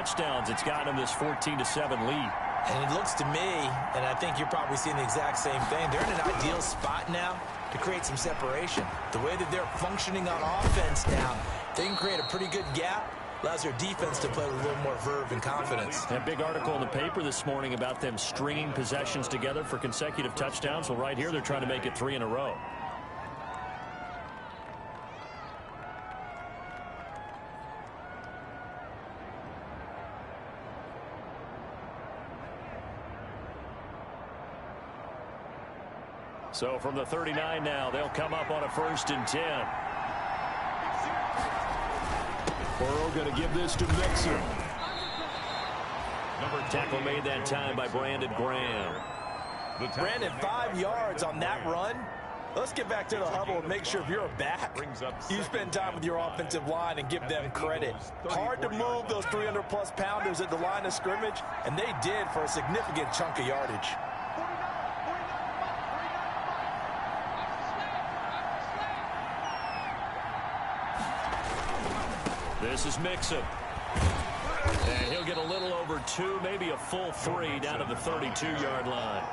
touchdowns. It's gotten them this 14-7 lead. And it looks to me, and I think you're probably seeing the exact same thing, they're in an ideal spot now to create some separation. The way that they're functioning on offense now, they can create a pretty good gap. Allows their defense to play with a little more verve and confidence. That big article in the paper this morning about them stringing possessions together for consecutive touchdowns. Well, right here, they're trying to make it 3 in a row. So from the 39 now, they'll come up on a 1st and 10. Burrow going to give this to Mixon. Tackle made that time by Brandon Graham. Brandon, 5 yards on that run. Let's get back to the huddle and make sure if you're a back, you spend time with your offensive line and give them credit. Hard to move those 300-plus pounders at the line of scrimmage, and they did for a significant chunk of yardage. This is Mixon. And he'll get a little over 2, maybe a full 3 down to the 32-yard line.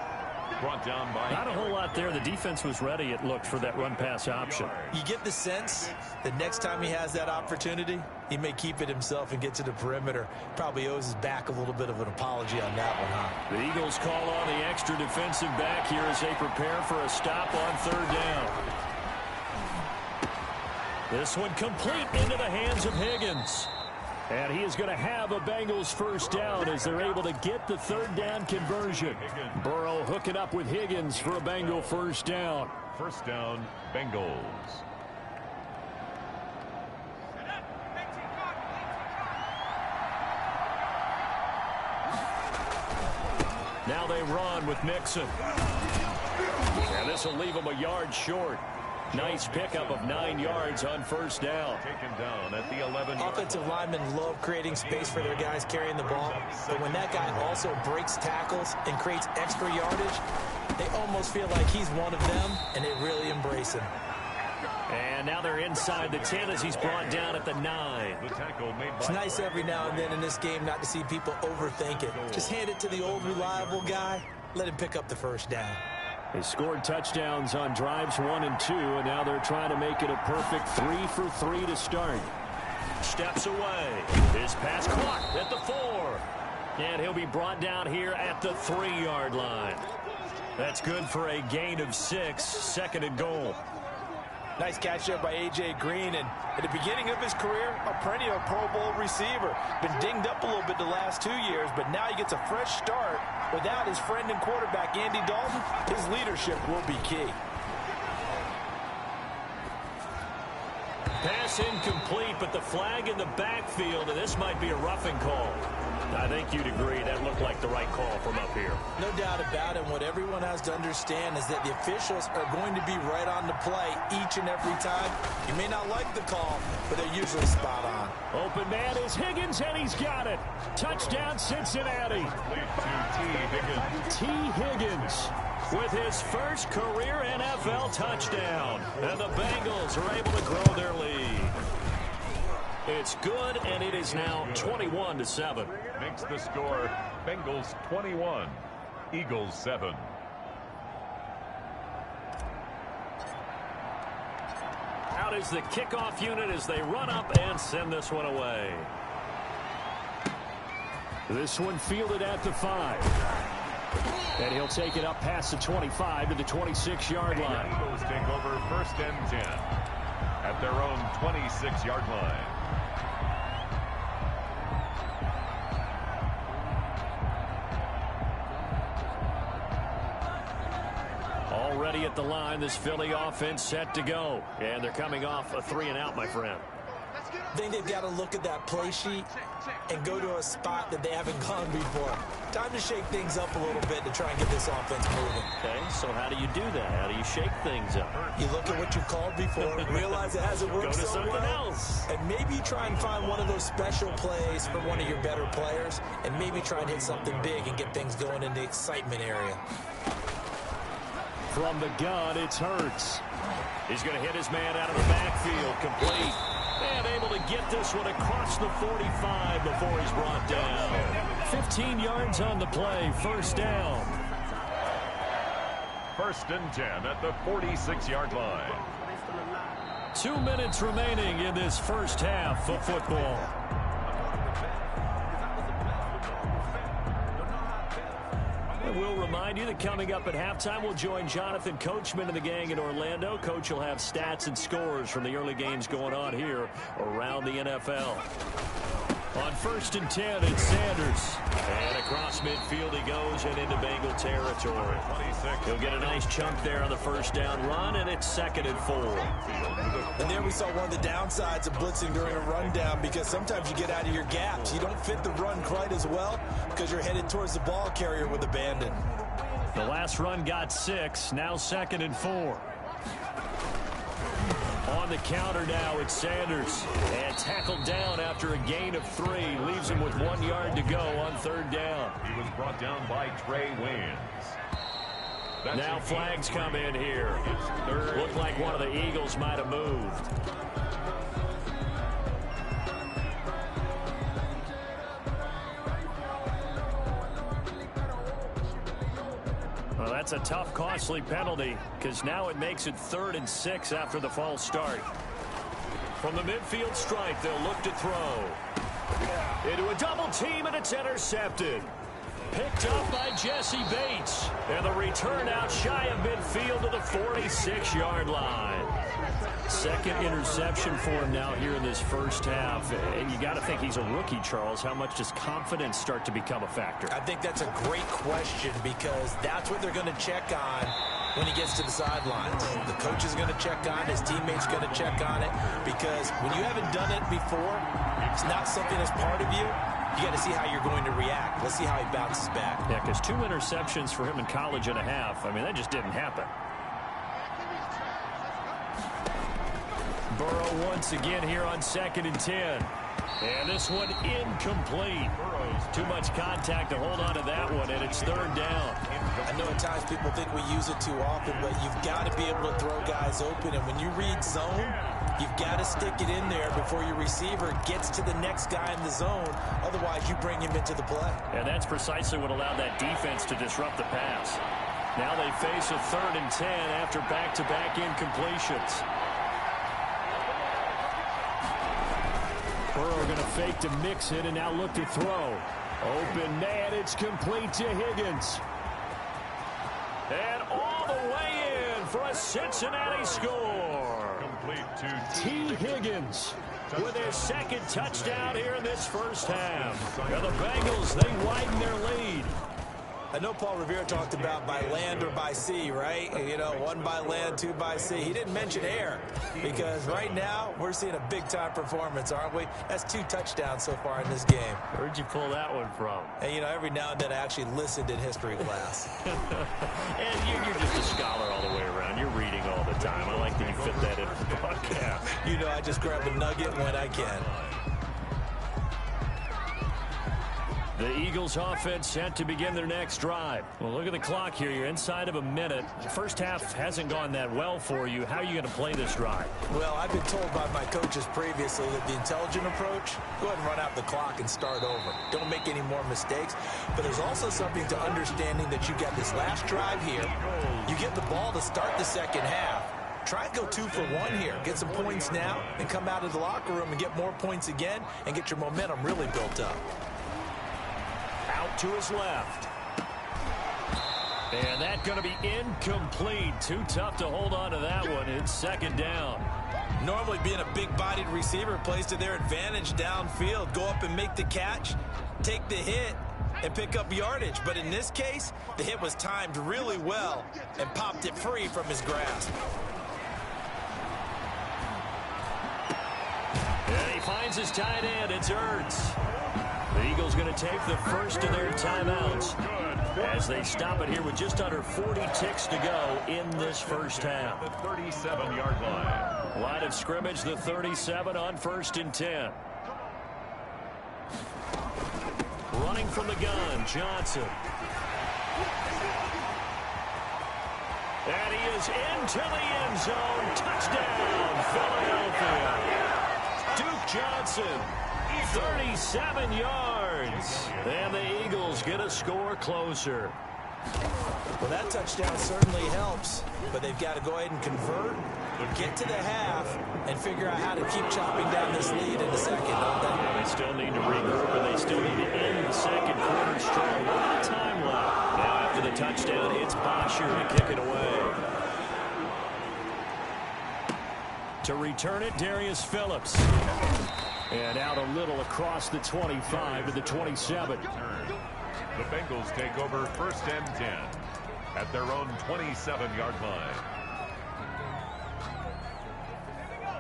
Brought down by not a whole lot there. The defense was ready, it looked, for that run-pass option. You get the sense that next time he has that opportunity, he may keep it himself and get to the perimeter. Probably owes his back a little bit of an apology on that one, huh? The Eagles call on the extra defensive back here as they prepare for a stop on 3rd down. This one complete into the hands of Higgins. And he is going to have a Bengals 1st down as they're able to get the 3rd down conversion. Burrow hooking up with Higgins for a Bengal 1st down. 1st down, Bengals. Now they run with Mixon. And this will leave them a yard short. Nice pickup of 9 yards on 1st down. Taken down at the 11. Offensive linemen love creating space for their guys carrying the ball. But when that guy also breaks tackles and creates extra yardage, they almost feel like he's one of them, and they really embrace him. And now they're inside the 10 as he's brought down at the 9. The tackle made by it's nice every now and then in this game not to see people overthink it. Just hand it to the old reliable guy. Let him pick up the 1st down. They scored touchdowns on drives 1 and 2, and now they're trying to make it a perfect 3 for 3 to start. Steps away. His pass clocked at the 4. And he'll be brought down here at the 3-yard line. That's good for a gain of 6, 2nd and goal. Nice catch there by A.J. Green, and at the beginning of his career, a perennial Pro Bowl receiver. Been dinged up a little bit the last 2 years, but now he gets a fresh start. Without his friend and quarterback, Andy Dalton, his leadership will be key. Pass incomplete, but the flag in the backfield, and this might be a roughing call. I think you'd agree that looked like the right call from up here. No doubt about it. What everyone has to understand is that the officials are going to be right on the play each and every time. You may not like the call, but they're usually spot on. Open man is Higgins, and he's got it. Touchdown, Cincinnati. T. Higgins with his first career NFL touchdown. And the Bengals are able to grow their lead. It's good, and it is now 21-7. Makes the score Bengals 21, Eagles 7. Out is the kickoff unit as they run up and send this one away. This one fielded at the 5. And he'll take it up past the 25 to the 26-yard line. Eagles take over 1st and 10 at their own 26-yard line. Already at the line, this Philly offense set to go. And they're coming off a 3-and-out, my friend. I think they've got to look at that play sheet and go to a spot that they haven't gone before. Time to shake things up a little bit to try and get this offense moving. Okay, so how do you do that? How do you shake things up? You look at what you called before, realize it hasn't worked so well. Go to something else. And maybe try and find one of those special plays for one of your better players, and maybe try and hit something big and get things going in the excitement area. From the gun, it's Hurts. He's going to hit his man out of the backfield, complete. And able to get this one across the 45 before he's brought down. 15 yards on the play. First down. 1st and 10 at the 46-yard line. 2 minutes remaining in this first half of football. And we'll remind you that coming up at halftime, we'll join Jonathan Coachman and the gang in Orlando. Coach will have stats and scores from the early games going on here around the NFL. On 1st and 10, it's Sanders. And across midfield he goes and into Bengal territory. He'll get a nice chunk there on the first down run, and it's 2nd and 4. And there we saw one of the downsides of blitzing during a rundown, because sometimes you get out of your gaps. You don't fit the run quite as well because you're headed towards the ball carrier with abandon. The last run got 6, now 2nd and 4. On the counter now, it's Sanders. And tackled down after a gain of 3. Leaves him with 1 yard to go on 3rd down. He was brought down by Trey Waynes. Now flags come in here. Looked like one of the Eagles might have moved. Well, that's a tough, costly penalty, because now it makes it 3rd and 6 after the false start. From the midfield stripe, they'll look to throw. Into a double team, and it's intercepted. Picked up by Jesse Bates. And the return out shy of midfield to the 46-yard line. 2nd interception for him now here in this first half. And you got to think he's a rookie, Charles. How much does confidence start to become a factor? I think that's a great question, because that's what they're going to check on when he gets to the sidelines. The coach is going to check on it. His teammates going to check on it, because when you haven't done it before, it's not something that's part of you. You got to see how you're going to react. Let's see how he bounces back. Yeah, because 2 interceptions for him in college and a half. I mean, that just didn't happen. Burrow once again here on 2nd and 10. And this one incomplete. Too much contact to hold on to that one, and it's 3rd down. I know at times people think we use it too often, but you've got to be able to throw guys open. And when you read zone, you've got to stick it in there before your receiver gets to the next guy in the zone. Otherwise, you bring him into the play. And that's precisely what allowed that defense to disrupt the pass. Now they face a 3rd and 10 after back-to-back incompletions. Burrow going to fake to mix it and now look to throw. Open man, it's complete to Higgins. And all the way in for a Cincinnati score. Complete to T. Higgins with his 2nd touchdown here in this first half. And the Bengals, they widen their lead. I know Paul Revere talked about by land or by sea, right? You know, 1 by land, 2 by sea. He didn't mention air, because right now we're seeing a big-time performance, aren't we? That's 2 touchdowns so far in this game. Where'd you pull that one from? And, you know, every now and then I actually listened in history class. And you're just a scholar all the way around. You're reading all the time. I like that you fit that into the podcast. You know, I just grab a nugget when I can. The Eagles offense set to begin their next drive. Well, look at the clock here. You're inside of a minute. The first half hasn't gone that well for you. How are you going to play this drive? Well, I've been told by my coaches previously that the intelligent approach, go ahead and run out the clock and start over. Don't make any more mistakes. But there's also something to understanding that you got this last drive here. You get the ball to start the second half. Try and go 2 for 1 here. Get some points now and come out of the locker room and get more points again and get your momentum really built up. Out to his left. And that's going to be incomplete. Too tough to hold on to that one. It's 2nd down. Normally being a big-bodied receiver plays to their advantage downfield. Go up and make the catch, take the hit, and pick up yardage. But in this case, the hit was timed really well and popped it free from his grasp. And he finds his tight end. It's Ertz. The Eagles going to take the first of their timeouts as they stop it here with just under 40 ticks to go in this first half. The 37-yard line. Line of scrimmage, the 37 on 1st and 10. Running from the gun, Johnson. And he is into the end zone. Touchdown, Philadelphia. Duke Johnson, 37 yards. And the Eagles Bengals get a score closer. Well, that touchdown certainly helps, but they've got to go ahead and convert, get to the half, and figure out how to keep chopping down this lead in the second, don't they? They still need to regroup, and they still need to end the second quarter strong. A lot of time left. Now after the touchdown, it's Bosher to kick it away. To return it, Darius Phillips. And out a little across the 25 to the 27. The Bengals take over 1st and 10 at their own 27-yard line.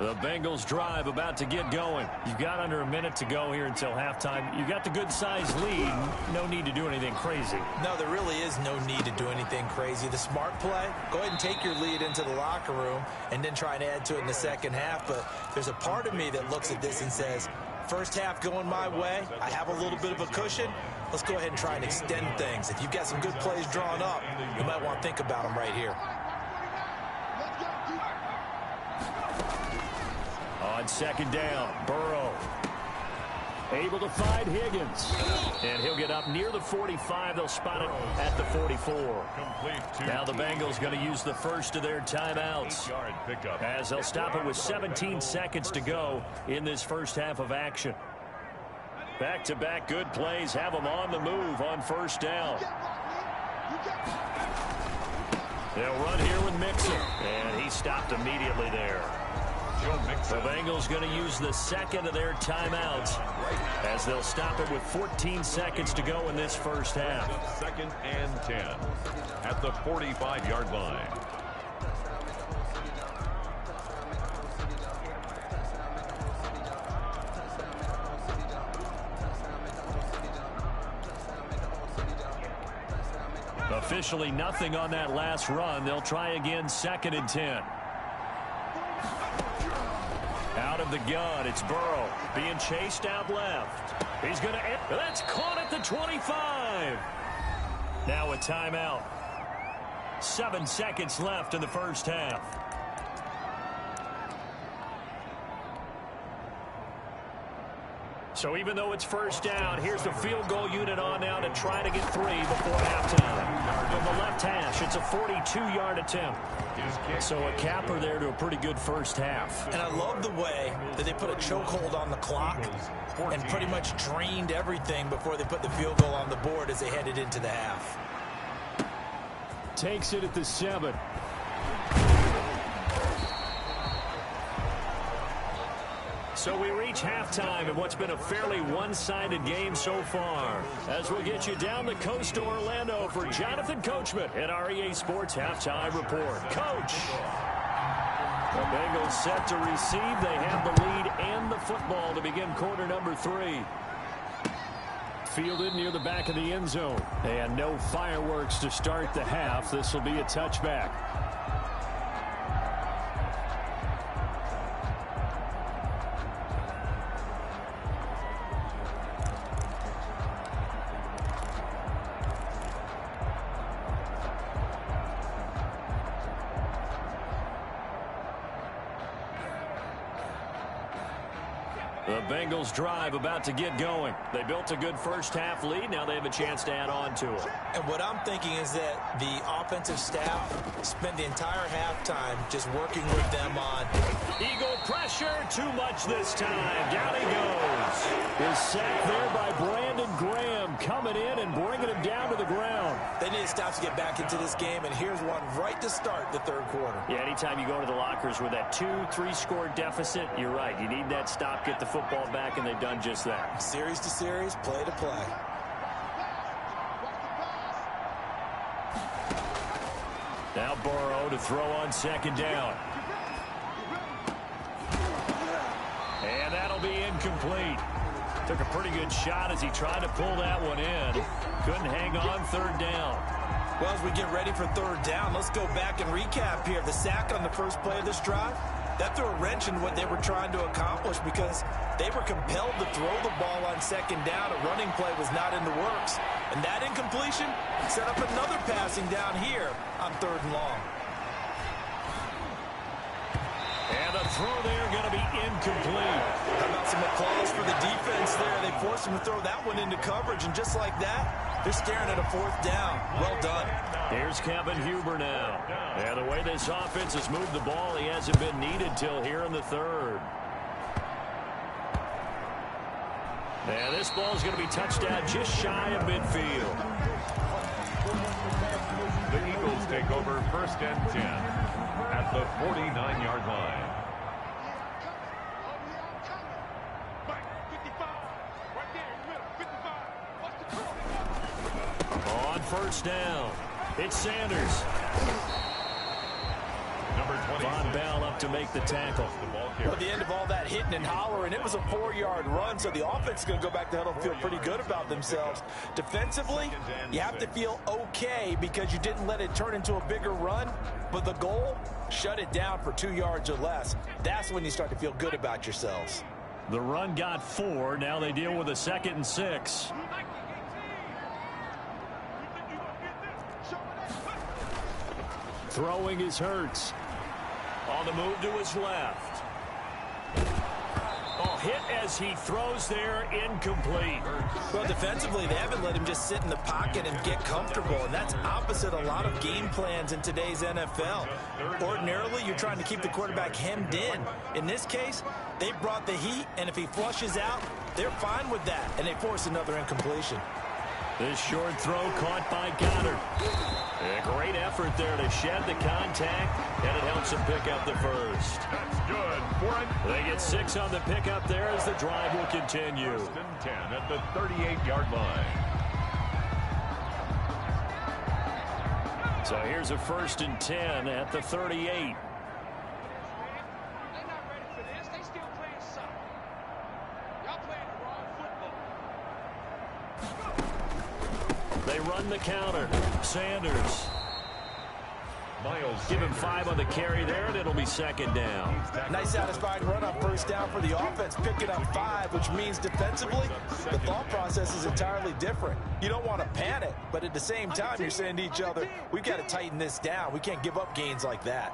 The Bengals drive about to get going. You've got under a minute to go here until halftime. You've got the good-sized lead. No need to do anything crazy. No, there really is no need to do anything crazy. The smart play, go ahead and take your lead into the locker room and then try and add to it in the second half. But there's a part of me that looks at this and says, first half going my way, I have a little bit of a cushion. Let's go ahead and try and extend things. If you've got some good plays drawn up, you might want to think about them right here. On second down, Burrow able to find Higgins. And he'll get up near the 45. They'll spot it at the 44. Now the Bengals going to use the first of their timeouts, as they'll stop it with 17 seconds to go in this first half of action. Back-to-back good plays have them on the move on first down. They'll run here with Mixon, and he stopped immediately there. The Bengals going to use the second of their timeouts, as they'll stop it with 14 seconds to go in this first half. 2nd and 10 at the 45-yard line. Officially nothing on that last run. They'll try again, 2nd and 10. Out of the gun, it's Burrow being chased out left. He's going to... That's caught at the 25. Now a timeout. 7 seconds left in the first half. So even though it's first down, here's the field goal unit on now to try to get 3 before halftime. From the left hash, it's a 42-yard attempt. So a capper there to a pretty good first half. And I love the way that they put a chokehold on the clock and pretty much drained everything before they put the field goal on the board as they headed into the half. Takes it at the 7. So we reach halftime in what's been a fairly one-sided game so far. As we'll get you down the coast to Orlando for Jonathan Coachman at our EA Sports Halftime Report. Coach! The Bengals set to receive. They have the lead and the football to begin quarter number 3. Fielded near the back of the end zone. And no fireworks to start the half. This will be a touchback. The Bengals drive about to get going. They built a good first half lead. Now they have a chance to add on to it. And what I'm thinking is that the offensive staff spent the entire halftime just working with them on Eagle pressure, too much this time. Down he goes. Is sacked there by Brandon Graham, coming in and bringing him down to the ground. They need to stop to get back into this game, and here's one right to start the third quarter. Yeah, anytime you go into the lockers with that 2-3 score deficit, you're right. You need that stop, get the football back, and they've done just that. Series to series, play to play. Now Burrow to throw on second down. And that'll be incomplete. Took a pretty good shot as he tried to pull that one in. Couldn't hang on third down. Well, as we get ready for third down, let's go back and recap here. The sack on the first play of this drive, that threw a wrench in what they were trying to accomplish because they were compelled to throw the ball on second down. A running play was not in the works. And that incompletion set up another passing down here on third and long. And a throw there going to be incomplete. How about some applause for the defense there? They forced him to throw that one into coverage, and just like that, they're staring at a 4th down. Well done. Here's Kevin Huber now. And the way this offense has moved the ball, he hasn't been needed till here in the 3rd. And this ball is going to be touched out just shy of midfield. The Eagles take over 1st and 10 at the 49-yard line. On 1st down, it's Sanders. Number 26. Von Bell up to make the tackle. Well, at the end of all that hitting and hollering, it was a 4-yard run, so the offense is going to go back to huddle and feel pretty good about themselves. Defensively, you have to feel okay because you didn't let it turn into a bigger run, but the goal, shut it down for 2 yards or less. That's when you start to feel good about yourselves. The run got 4. Now they deal with a 2nd and 6. Throwing is Hurts. On the move to his left. Oh, hit as he throws there, incomplete. Well, defensively, they haven't let him just sit in the pocket and get comfortable, and that's opposite a lot of game plans in today's NFL. Ordinarily, you're trying to keep the quarterback hemmed in. In this case, they brought the heat, and if he flushes out, they're fine with that, and they force another incompletion. This short throw caught by Goddard. A great effort there to shed the contact, and it helps him pick up the 1st. That's good. They get 6 on the pickup there as the drive will continue. 1st and 10 at the 38-yard line. So here's a 1st and 10 at the 38. They run the counter. Sanders. Miles Give him 5 on the carry there, and it'll be 2nd down. Nice satisfying run on 1st down for the offense, picking up 5, which means defensively, the thought process is entirely different. You don't want to panic, but at the same time, you're saying to each other, we've got to tighten this down. We can't give up gains like that.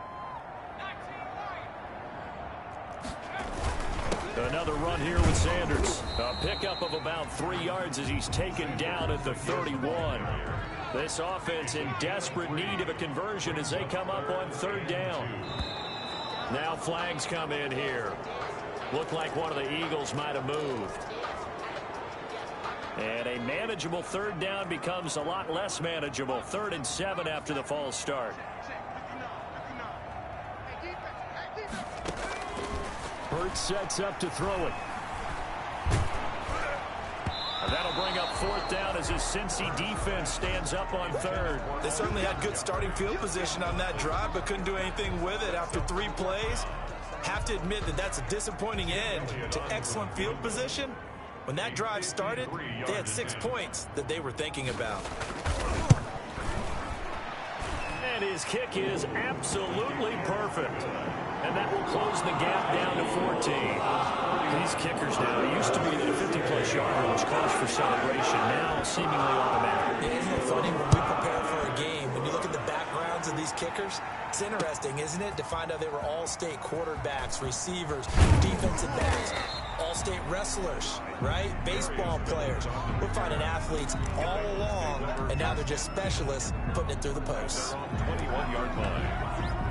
Another run here with Sanders. A pickup of about 3 yards as he's taken down at the 31. This offense in desperate need of a conversion as they come up on 3rd down. Now flags come in here. Looked like one of the Eagles might have moved. And a manageable 3rd down becomes a lot less manageable. 3rd and 7 after the false start. Hurts sets up to throw it. And that'll bring up 4th down as his Cincy defense stands up on 3rd. They certainly had good starting field position on that drive, but couldn't do anything with it after 3 plays. Have to admit that that's a disappointing end to excellent field position. When that drive started, they had 6 points that they were thinking about. And his kick is absolutely perfect. And that will close the gap down to 14. These kickers now, it used to be that a 50-plus yarder was cause for celebration. Now seemingly automatic. Yeah, isn't it funny when we prepare for a game, when you look at the backgrounds of these kickers, it's interesting, isn't it, to find out they were all-state quarterbacks, receivers, defensive backs, all-state wrestlers, right? Baseball players. We're finding athletes all along, and now they're just specialists putting it through the posts. 21-yard line.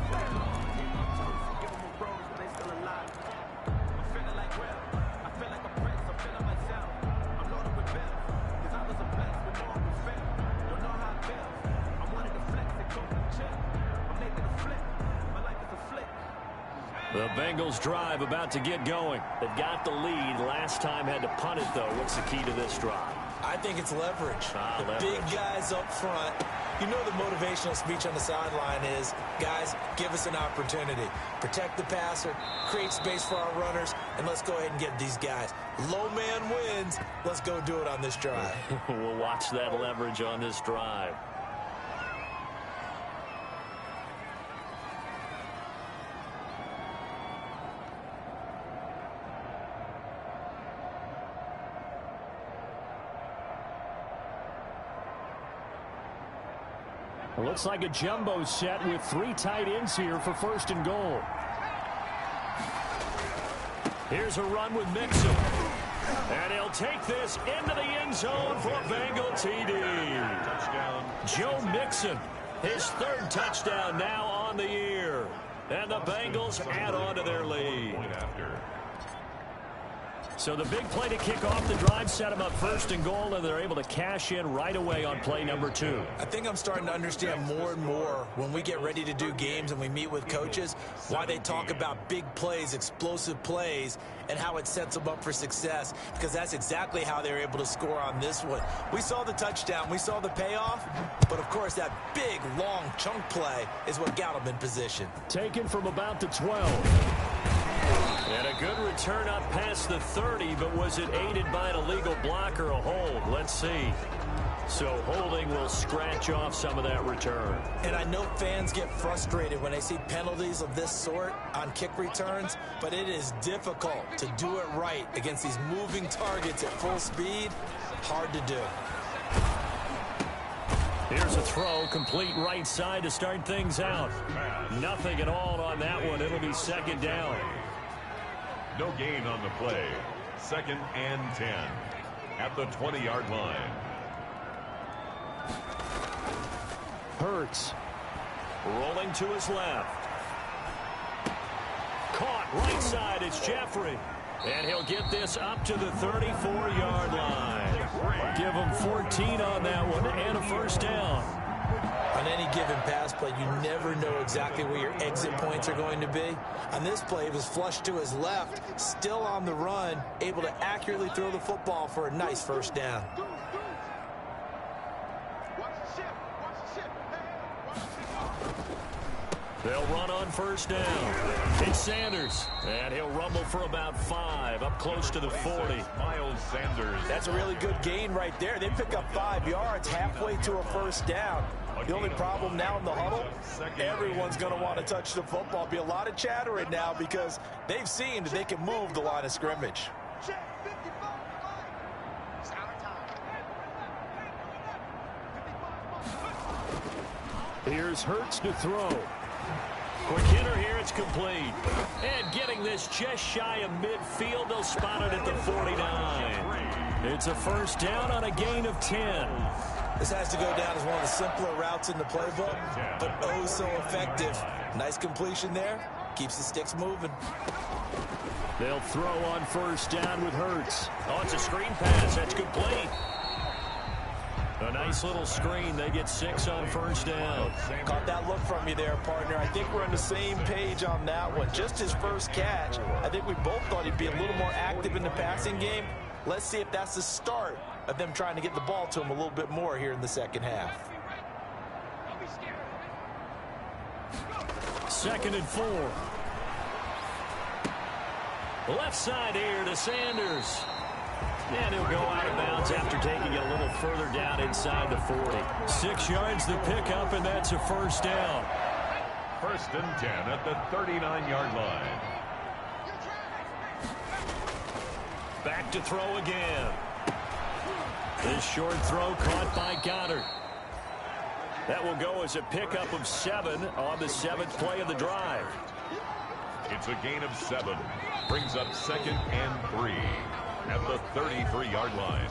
The Bengals drive about to get going. They've got the lead. Last time had to punt it, though. What's the key to this drive? I think it's leverage. Leverage. Big guys up front. You know the motivational speech on the sideline is, guys, give us an opportunity. Protect the passer, create space for our runners, and let's go ahead and get these guys. Low man wins. Let's go do it on this drive. We'll watch that leverage on this drive. Looks like a jumbo set with 3 tight ends here for 1st and goal. Here's a run with Mixon. And he'll take this into the end zone for a Bengal TD. Touchdown. Joe Mixon, his third touchdown now on the year. And the Bengals add on to their lead. So the big play to kick off the drive set them up first and goal, and they're able to cash in right away on play number 2. I think I'm starting to understand more and more when we get ready to do games and we meet with coaches why they talk about big plays, explosive plays, and how it sets them up for success, because that's exactly how they're able to score on this one. We saw the touchdown, we saw the payoff, but of course that big, long chunk play is what got them in position. Taken from about the 12. And a good return up past the 30, but was it aided by an illegal block or a hold? Let's see. So holding will scratch off some of that return. And I know fans get frustrated when they see penalties of this sort on kick returns, but it is difficult to do it right against these moving targets at full speed. Hard to do. Here's a throw, complete right side to start things out. Nothing at all on that one. It'll be second down. No gain on the play. 2nd and 10 at the 20-yard line. Hurts rolling to his left. Caught right side. It's Jeffrey. And he'll get this up to the 34-yard line. Give him 14 on that one and a first down. On any given pass play, you never know exactly where your exit points are going to be. On this play, it was flushed to his left, still on the run, able to accurately throw the football for a nice first down. They'll run on first down. It's Sanders, and he'll rumble for about 5, up close to the 40. Miles Sanders. That's a really good gain right there. They pick up 5 yards halfway to a first down. The only problem now in the huddle, everyone's going to want to touch the football. Be a lot of chattering now because they've seen that they can move the line of scrimmage. Here's Hurts to throw. Quick hitter here, it's complete. And getting this just shy of midfield, they'll spot it at the 49. It's a first down on a gain of 10. This has to go down as one of the simpler routes in the playbook, but oh so effective. Nice completion there. Keeps the sticks moving. They'll throw on first down with Hurts. Oh, it's a screen pass. That's complete. A nice little screen. They get 6 on first down. Caught that look from you there, partner. I think we're on the same page on that one. Just his first catch. I think we both thought he'd be a little more active in the passing game. Let's see if that's the start of them trying to get the ball to him a little bit more here in the second half. 2nd and 4. Left side here to Sanders. And he'll go out of bounds after taking it a little further down inside the 40. 6 yards the pickup, and that's a first down. 1st and 10 at the 39-yard line. Back to throw again. This short throw caught by Goddard. That will go as a pickup of 7 on the 7th play of the drive. It's a gain of 7. Brings up 2nd and 3 at the 33-yard line.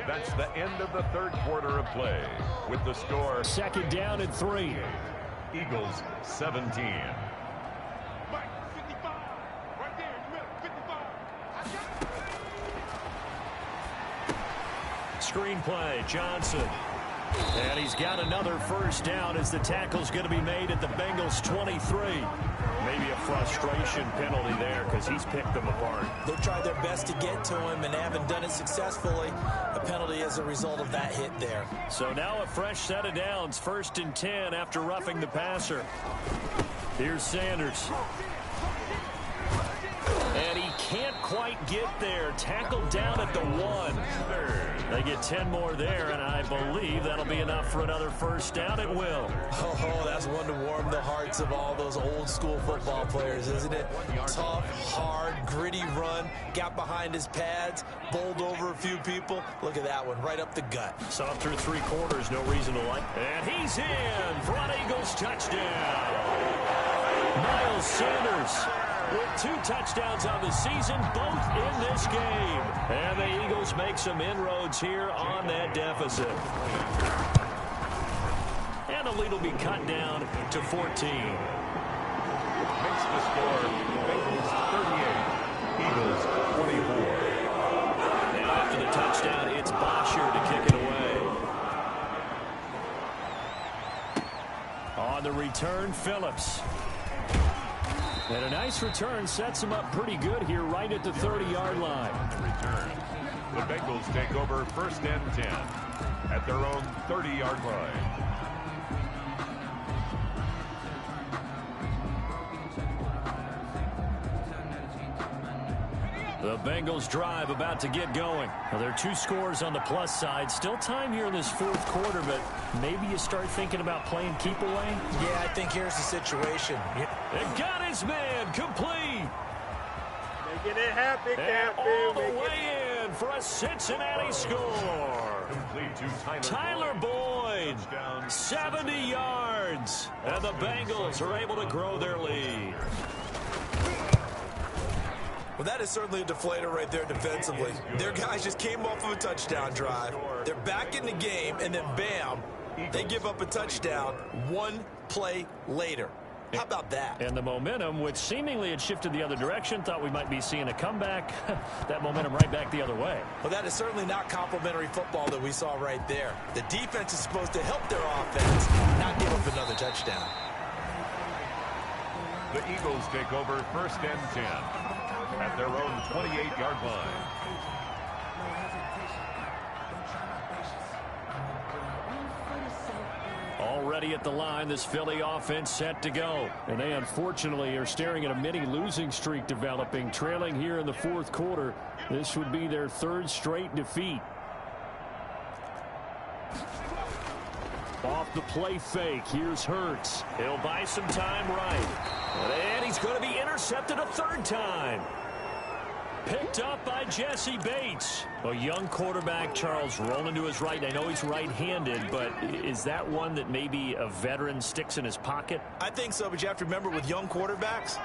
That's the end of the 3rd quarter of play with the score 2nd down and 3. Eagles 17. Screenplay, Johnson. And he's got another first down as the tackle's going to be made at the Bengals 23. Maybe a frustration penalty there because he's picked them apart. They've tried their best to get to him and haven't done it successfully. A penalty as a result of that hit there. So now a fresh set of downs. 1st and 10 after roughing the passer. Here's Sanders. And he can't quite get there. Tackled down at the 1. They get 10 more there, and I believe that'll be enough for another first down. It will. Oh, that's one to warm the hearts of all those old school football players, isn't it? Tough, hard, gritty run. Got behind his pads, bowled over a few people. Look at that one, right up the gut. Saw through 3 quarters, no reason to like. And he's in for an Eagles touchdown. Miles Sanders with 2 touchdowns on the season, both in this game. And the Eagles make some inroads here on that deficit. And the lead will be cut down to 14. Makes the score Bengals 38, Eagles 24. Now after the touchdown, it's Bosher to kick it away. On the return, Phillips. And a nice return sets him up pretty good here right at the 30-yard line. On the return, the Bengals take over 1st and 10 at their own 30-yard line. The Bengals drive about to get going. Now, there are 2 scores on the plus side. Still time here in this 4th quarter, but maybe you start thinking about playing keep away? Yeah, I think here's the situation. And got his man complete. Making it happen, And all the Captain. way in for a Cincinnati score. Complete to Tyler Boyd, 70 yards. And the Bengals are able to grow their lead. Well, that is certainly a deflator right there defensively. Their guys just came off of a touchdown drive. They're back in the game, and then bam, they give up a touchdown 1 play later. How about that? And the momentum, which seemingly had shifted the other direction, thought we might be seeing a comeback. That momentum right back the other way. Well, that is certainly not complimentary football that we saw right there. The defense is supposed to help their offense, not give up another touchdown. The Eagles take over 1st and 10 at their own 28-yard line. Already at the line, this Philly offense set to go. And they unfortunately are staring at a mini losing streak developing, trailing here in the 4th quarter. This would be their 3rd straight defeat. Off the play fake, here's Hurts. He'll buy some time right. And he's going to be intercepted a 3rd time. Picked up by Jesse Bates. A young quarterback, Charles, rolling to his right. I know he's right-handed, but is that one that maybe a veteran sticks in his pocket? I think so, but you have to remember with young quarterbacks,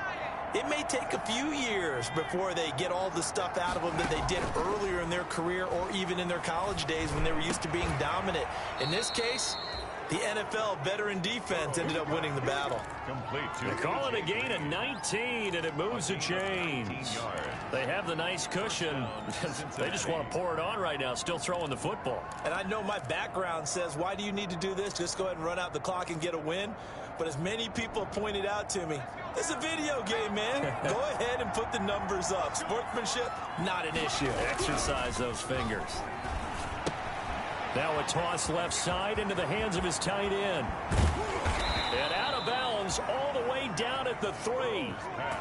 it may take a few years before they get all the stuff out of them that they did earlier in their career or even in their college days when they were used to being dominant. In this case, the NFL veteran defense ended up winning the battle. Complete to They call it a gain of 19, and it moves the chains. They have the nice cushion. They just want to pour it on right now, still throwing the football. And I know my background says, why do you need to do this? Just go ahead and run out the clock and get a win. But as many people have pointed out to me, it's a video game, man. Go ahead and put the numbers up. Sportsmanship, not an issue. Exercise those fingers. Now a toss left side into the hands of his tight end. And out of bounds all the way down at the 3.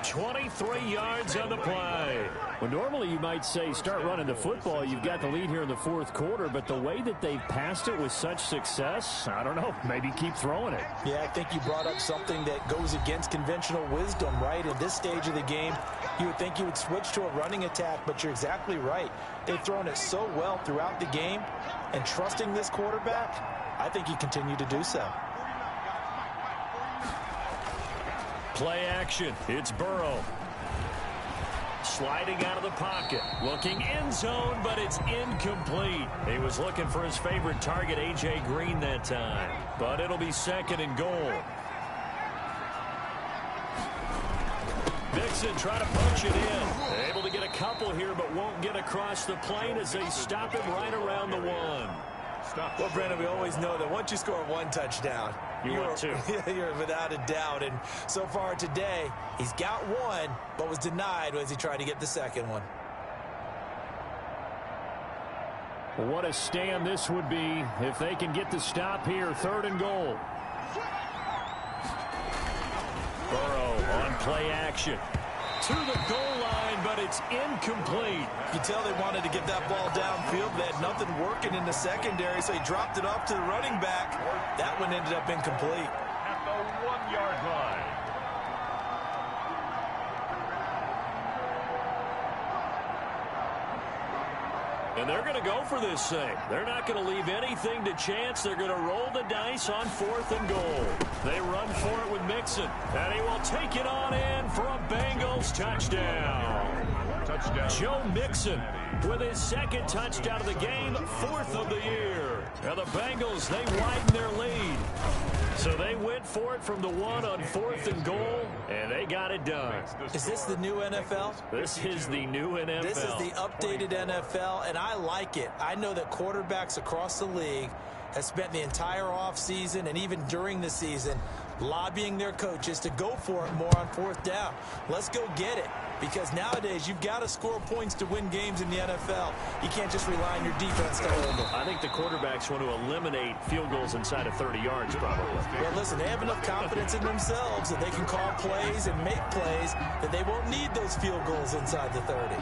23 yards on the play. Well, normally you might say start running the football. You've got the lead here in the 4th quarter, but the way that they've passed it with such success, I don't know, maybe keep throwing it. Yeah, I think you brought up something that goes against conventional wisdom, right? In this stage of the game, you would think you would switch to a running attack, but you're exactly right. They've thrown it so well throughout the game, and trusting this quarterback, I think you continue to do so. Play action. It's Burrow. Sliding out of the pocket. Looking end zone, but it's incomplete. He was looking for his favorite target, A.J. Green, that time. But it'll be 2nd and goal. Mixon trying to punch it in. Able to get a couple here, but won't get across the plane as they stop him right around the 1. Well, Brandon, we always know that once you score 1 touchdown, you're 2. You're without a doubt. And so far today, he's got 1, but was denied as he tried to get the 2nd one. What a stand this would be if they can get the stop here. 3rd and goal. Burrow on play action. To the goal line, but it's incomplete. You tell they wanted to get that ball downfield. They had nothing working in the secondary, so he dropped it off to the running back. That one ended up incomplete. at the 1-yard line. And they're going to go for this thing. They're not going to leave anything to chance. They're going to roll the dice on 4th and goal. They run for it with Mixon. And he will take it on in for a Bengals touchdown. Joe Mixon with his 2nd touchdown of the game, 4th of the year. Now the Bengals, they widen their lead. So they went for it from the 1 on 4th and goal, and they got it done. Is this the new NFL? This is the new NFL. This is the updated NFL, and I like it. I know that quarterbacks across the league have spent the entire offseason and even during the season lobbying their coaches to go for it more on 4th down. Let's go get it. Because nowadays, you've got to score points to win games in the NFL. You can't just rely on your defense to hold them. I think the quarterbacks want to eliminate field goals inside of 30 yards, probably. Well, listen, they have enough confidence in themselves that they can call plays and make plays that they won't need those field goals inside the 30.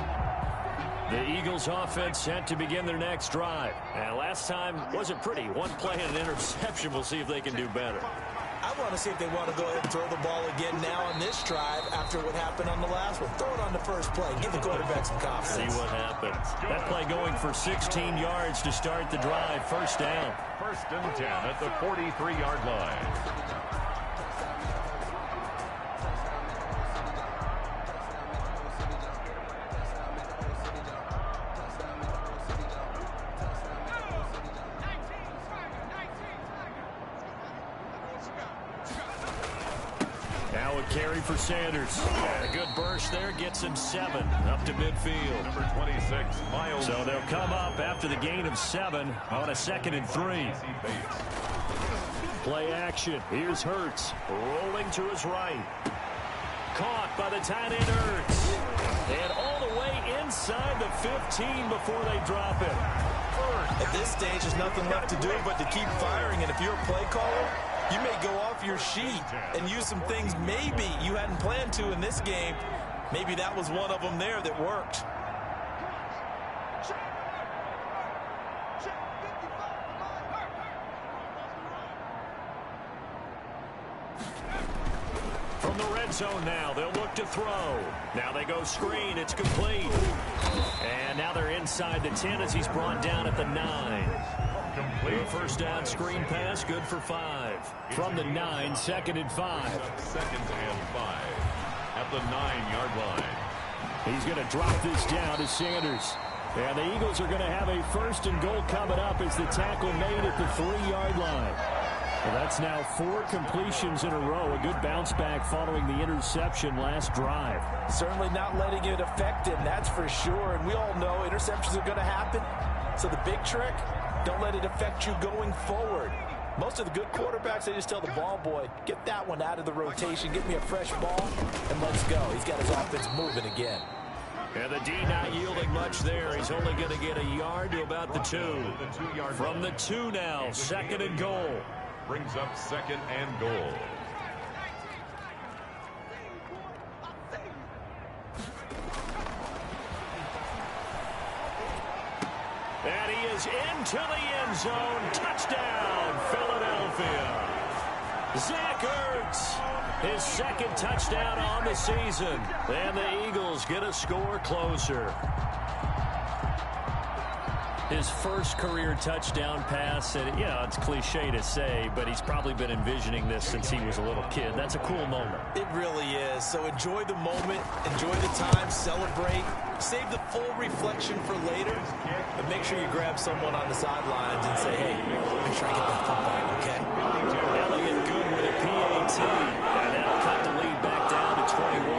The Eagles offense set to begin their next drive. And last time wasn't pretty. One play and an interception. We'll see if they can do better. I want to see if they want to go ahead and throw the ball again now on this drive after what happened on the last one. Throw it on the first play. Give the quarterback some confidence. See what happens. That play going for 16 yards to start the drive. 1st down. 1st and 10 at the 43-yard line. Carry for Sanders. And a good burst there gets him 7 up to midfield. Number 26, Miles. So they'll come up after the gain of 7 on a 2nd and 3. Play action. Here's Hurts rolling to his right. Caught by the tight end Hurts. And all the way inside the 15 before they drop it. At this stage, there's nothing left to do but to keep firing. And if you're a play caller, you may go off your sheet and use some things maybe you hadn't planned to in this game. Maybe that was one of them there that worked. From the red zone now, they'll look to throw. Now they go screen. It's complete. And now they're inside the 10 as he's brought down at the 9. Complete. 1st down screen pass, good for 5. From the 9, 2nd and 5. 2nd and 5 at the 9-yard line. He's going to drop this down to Sanders. And the Eagles are going to have a 1st and goal coming up as the tackle made at the 3-yard line. Well, that's now 4 completions in a row. A good bounce back following the interception last drive. Certainly not letting it affect him, that's for sure. And we all know interceptions are going to happen. So the big trick, don't let it affect you going forward. Most of the good quarterbacks, they just tell the ball boy, get that one out of the rotation, get me a fresh ball, and let's go. He's got his offense moving again. And the D not yielding much there. He's only going to get a yard to about the 2. From the 2 now, 2nd and goal. Brings up 2nd and goal. And he is into the end zone. Touchdown, Philadelphia. Zach Ertz, his 2nd touchdown on the season. And the Eagles get a score closer. His 1st career touchdown pass, and it's cliche to say, but he's probably been envisioning this since he was a little kid. That's a cool moment. It really is. So enjoy the moment, enjoy the time, celebrate, save the full reflection for later, but make sure you grab someone on the sidelines and say, hey, make sure I get that football, okay? Elliott good with a PAT, and that'll cut the lead back down to 21.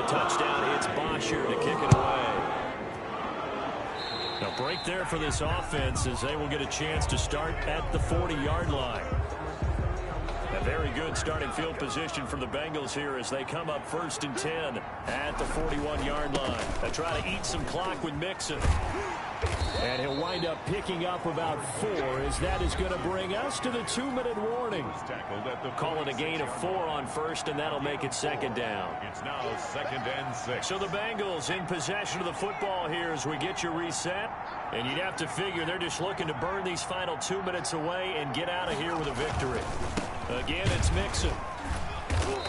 Touchdown, it's Bosher to kick it away. A break there for this offense as they will get a chance to start at the 40-yard line. A very good starting field position for the Bengals here as they come up 1st and 10 at the 41-yard line. They try to eat some clock with Mixon. And he'll wind up picking up about 4, as that is going to bring us to the 2-minute warning. Call it a gain of 4 on first, and that'll make it 2nd down. It's now 2nd and 6. So the Bengals in possession of the football here as we get you reset. And you'd have to figure they're just looking to burn these final 2 minutes away and get out of here with a victory. Again, it's Mixon.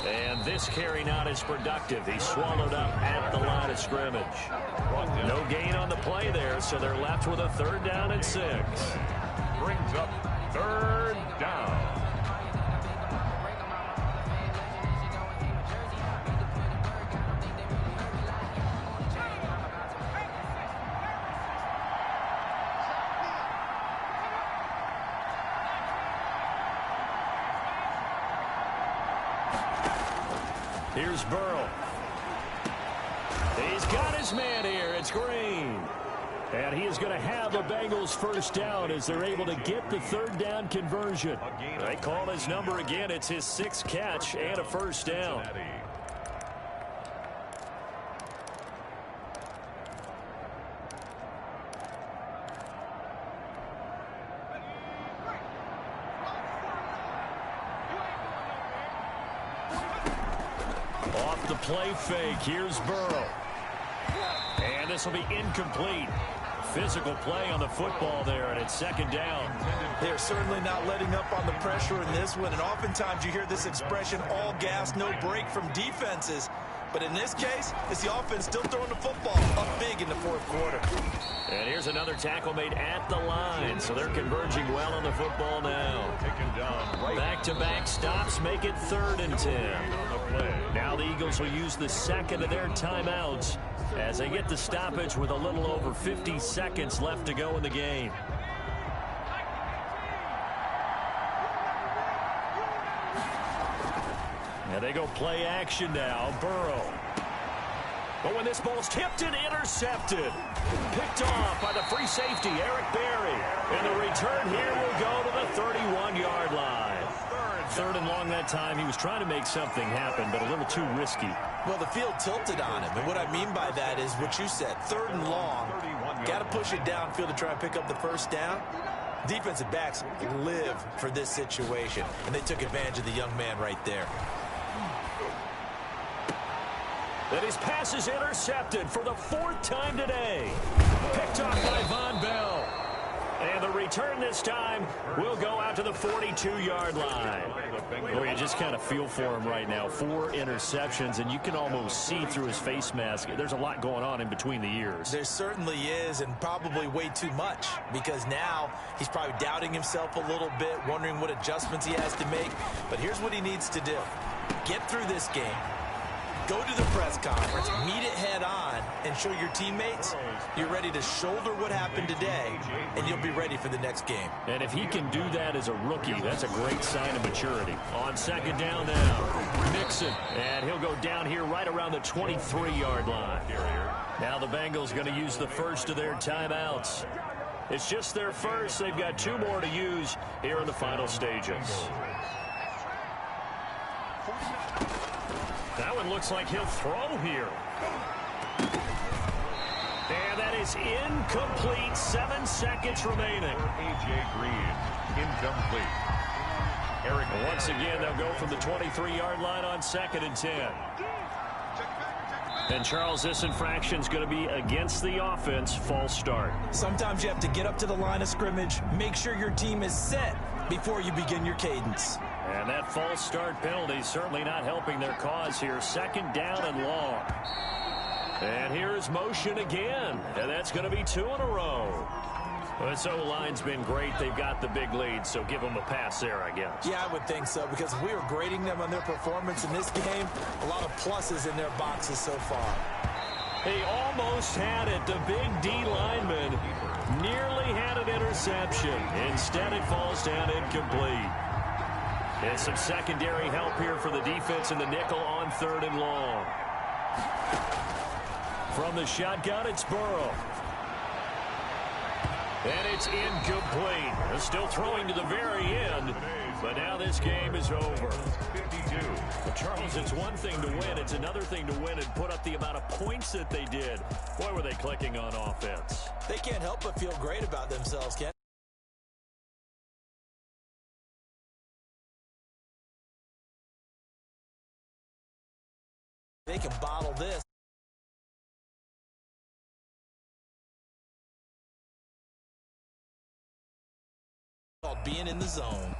And this carry not as productive. He's swallowed up at the line of scrimmage. No gain on the play there, so they're left with a 3rd down and 6. Brings up 3rd down. Here's Burrow. He's got his man here. It's Green. And he is going to have the Bengals 1st down as they're able to get the 3rd down conversion. They call his number again. It's his 6th catch and a 1st down. Off the play fake, here's Burrow. And this will be incomplete. Physical play on the football there, and it's 2nd down. They're certainly not letting up on the pressure in this one, and oftentimes you hear this expression, all gas, no break from defenses. But in this case, it's the offense still throwing the football up big in the 4th quarter. And here's another tackle made at the line, so they're converging well on the football now. Back-to-back stops make it 3rd and 10. Now the Eagles will use the 2nd of their timeouts as they get the stoppage with a little over 50 seconds left to go in the game. And they go play action now. Burrow. But when this ball's tipped and intercepted, picked off by the free safety, Eric Berry. And the return here will go to the 31-yard line. 3rd and long that time. He was trying to make something happen, but a little too risky. Well, the field tilted on him, and what I mean by that is what you said, 3rd and long. Got to push it downfield to try and pick up the 1st down. Defensive backs live for this situation, and they took advantage of the young man right there. And his pass is intercepted for the 4th time today. Picked off by Von Bell. And the return this time will go out to the 42-yard line. Oh, you just kind of feel for him right now. 4 interceptions, and you can almost see through his face mask. There's a lot going on in between the ears. There certainly is, and probably way too much, because now he's probably doubting himself a little bit, wondering what adjustments he has to make. But here's what he needs to do. Get through this game. Go to the press conference, meet it head on, and show your teammates you're ready to shoulder what happened today, and you'll be ready for the next game. And if he can do that as a rookie, that's a great sign of maturity. On 2nd down now, Mixon, and he'll go down here right around the 23-yard line. Now the Bengals going to use the 1st of their timeouts. It's just their 1st. They've got 2 more to use here in the final stages. That one looks like he'll throw here. And that is incomplete. 7 seconds remaining. A.J. Green, incomplete. Once again, they'll go from the 23-yard line on 2nd and 10. And, Charles, this infraction's going to be against the offense. False start. Sometimes you have to get up to the line of scrimmage, make sure your team is set before you begin your cadence. And that false start penalty certainly not helping their cause here. 2nd down and long. And here's motion again. And that's going to be 2 in a row. This O-line's been great. They've got the big lead, so give them a pass there, I guess. Yeah, I would think so, because if we were grading them on their performance in this game, a lot of pluses in their boxes so far. He almost had it. The big D lineman nearly had an interception. Instead, it falls down incomplete. And some secondary help here for the defense in the nickel on 3rd and long. From the shotgun, it's Burrow. And it's incomplete. Still throwing to the very end. But now this game is over. 52. Charles, it's one thing to win. It's another thing to win and put up the amount of points that they did. Boy, were they clicking on offense. They can't help but feel great about themselves, Ken. They can bottle this. Called being in the zone.